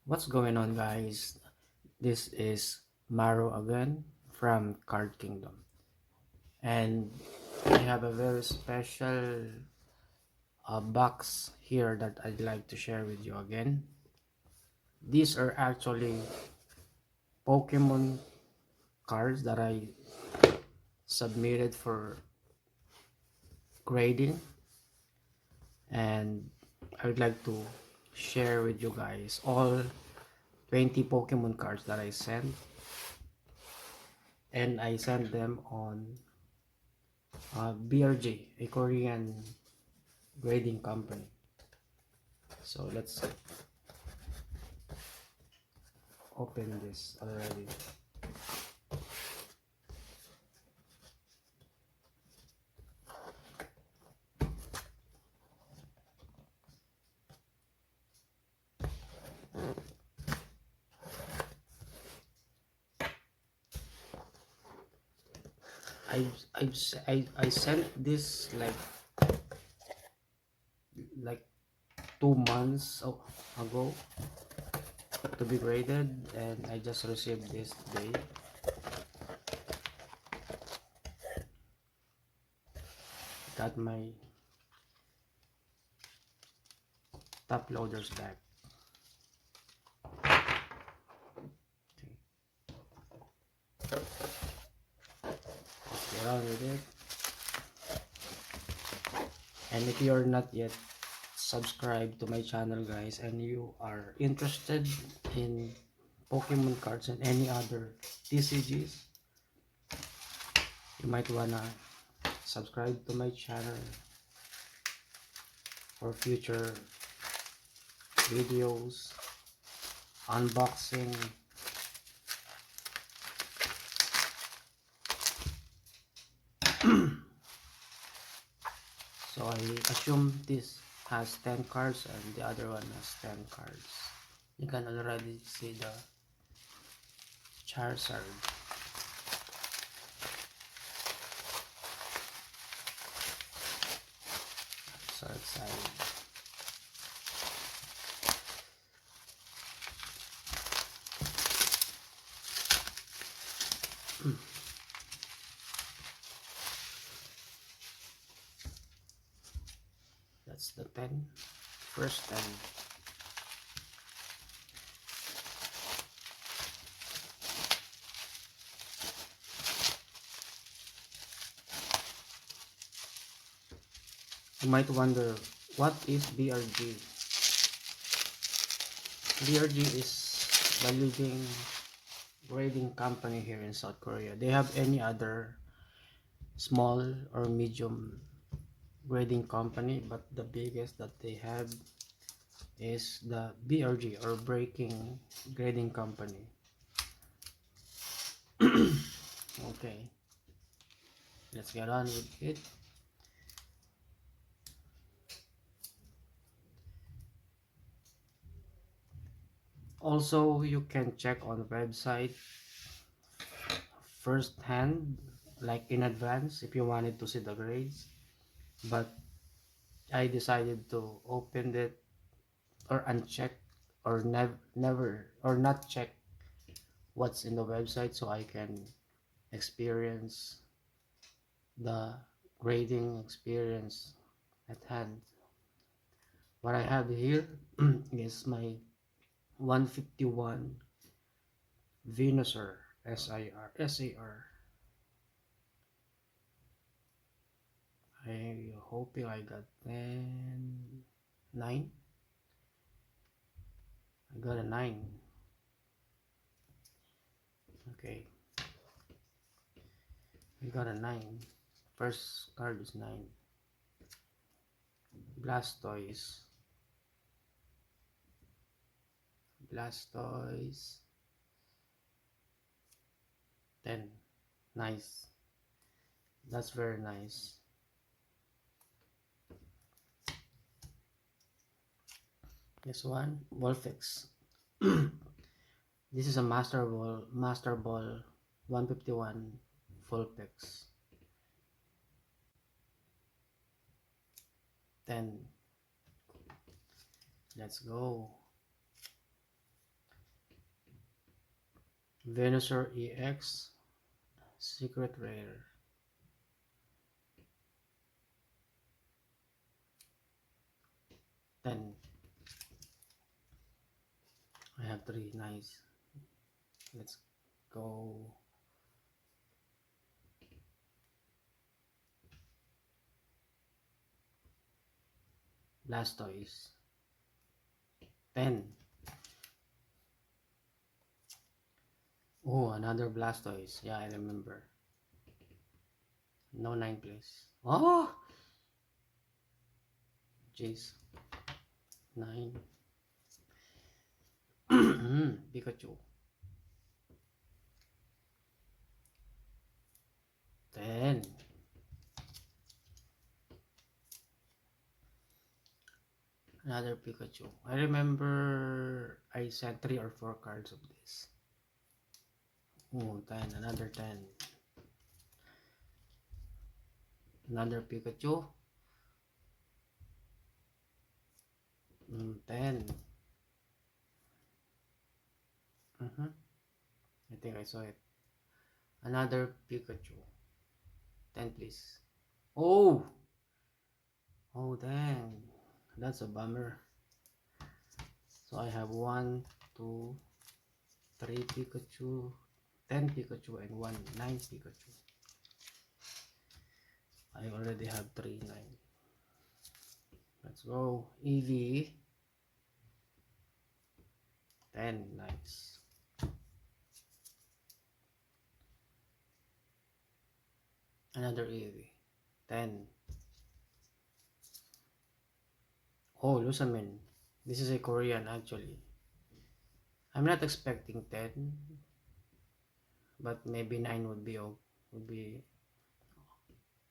What's going on, guys? This is Maro again from Card Kingdom, and I have a very special box here that I'd like to share with you again. These are actually Pokemon cards that I submitted for grading, and I would like to share with you guys all 20 Pokemon cards that I sent, and I sent them on BRG, a Korean grading company. So let's open this already. I sent this like 2 months ago to be graded, and I just received this today. Got my top loaders back. Okay. Let's get on with it. And if you're not yet subscribed to my channel, guys, and you are interested in Pokemon cards and any other TCGs, you might wanna subscribe to my channel for future videos, unboxing, so I assume this has 10 cards and the other one has 10 cards. You can already see the Charizard. So excited. That's the 10. First 10. You might wonder, what is BRG? BRG is the leading grading company here in South Korea. They have any other small or medium grading company, but the biggest that they have is the BRG, or Breaking Grading Company. Okay, let's get on with it. Also, you can check on the website first hand, like in advance, if you wanted to see the grades, but I decided to open it or uncheck, or never or not check what's in the website, so I can experience the grading experience at hand. What I have here is my 151 Venusaur SAR. I hoping I got 9. I got a 9. Okay, I got a 9. First card is 9. Blastoise. Blastoise. 10. Nice. That's very nice. This one, Wolfix. This is a Master Ball 151 Vulpix. 10. Let's go. Venusaur EX, secret rare. Then I have 3. Nice. Let's go. Blastoise. 10. Oh, another Blastoise. Yeah, I remember. No 9 please. Oh! Jeez. 9. Pikachu. 10. Another Pikachu. I remember I sent 3 or 4 cards of this. Oh, 10. Another 10. Another Pikachu. 10. I think I saw it. Another Pikachu. 10 please. Oh! Oh, dang. That's a bummer. So I have 1, 2, 3 Pikachu, 10 Pikachu, and 1 9 Pikachu. I already have 3 9. Let's go. Eevee. 10. Nice. Another Eevee. 10. Oh, Lusamin. This is a Korean actually. I'm not expecting 10, but maybe 9 would be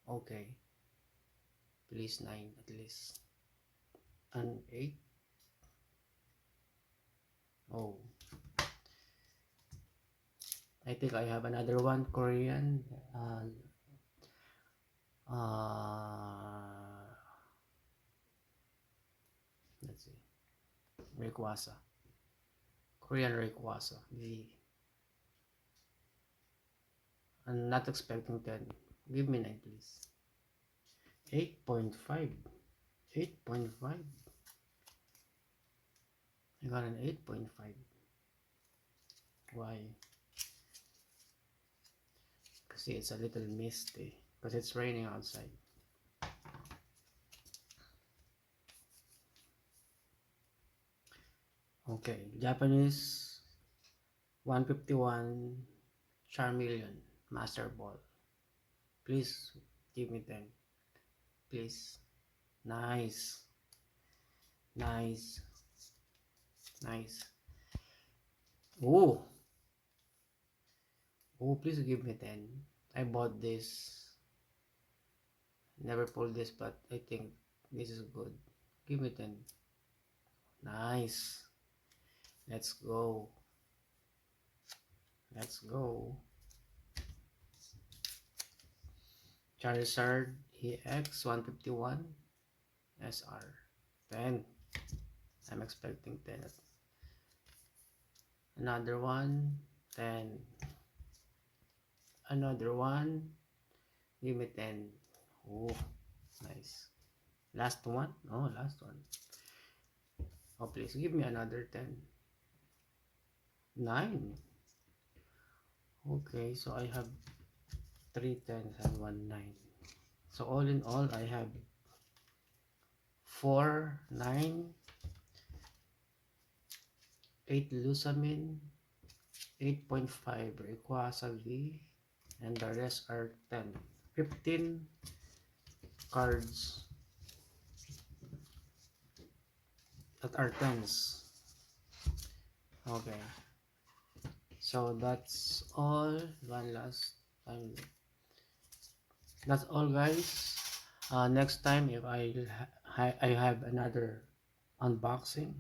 okay. Please 9 at least. And 8. Oh. I think I have another one Korean. Let's see. Rayquaza. Korean Rayquaza. I'm not expecting 10. Give me 9 please. 8.5. 8.5. I got an 8.5. Why? Kasi it's a little misty. Because it's raining outside. Okay. Japanese 151 Charmeleon Master Ball. Please give me 10. Please. Nice. Nice. Nice. Oh. Oh, please give me 10. I bought this. Never pulled this, but I think this is good. Give me 10. Nice. Let's go. Let's go. Charizard EX 151 SR 10. I'm expecting 10. Another one 10. Another one. Give me 10. Oh, nice. Last one. Oh, last one. Oh, please give me another 10. 9. Okay, so I have 3 10s and 1 9. So all in all, I have 4 9, 8 Lusamin, 8.5 Rayquaza V, and the rest are 10. 15 cards that are 10s. Okay. So that's all. One last time. That's all, guys. Next time, if I have another unboxing,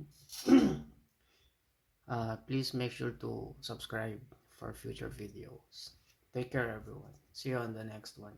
please make sure to subscribe for future videos. Take care, everyone. See you on the next one.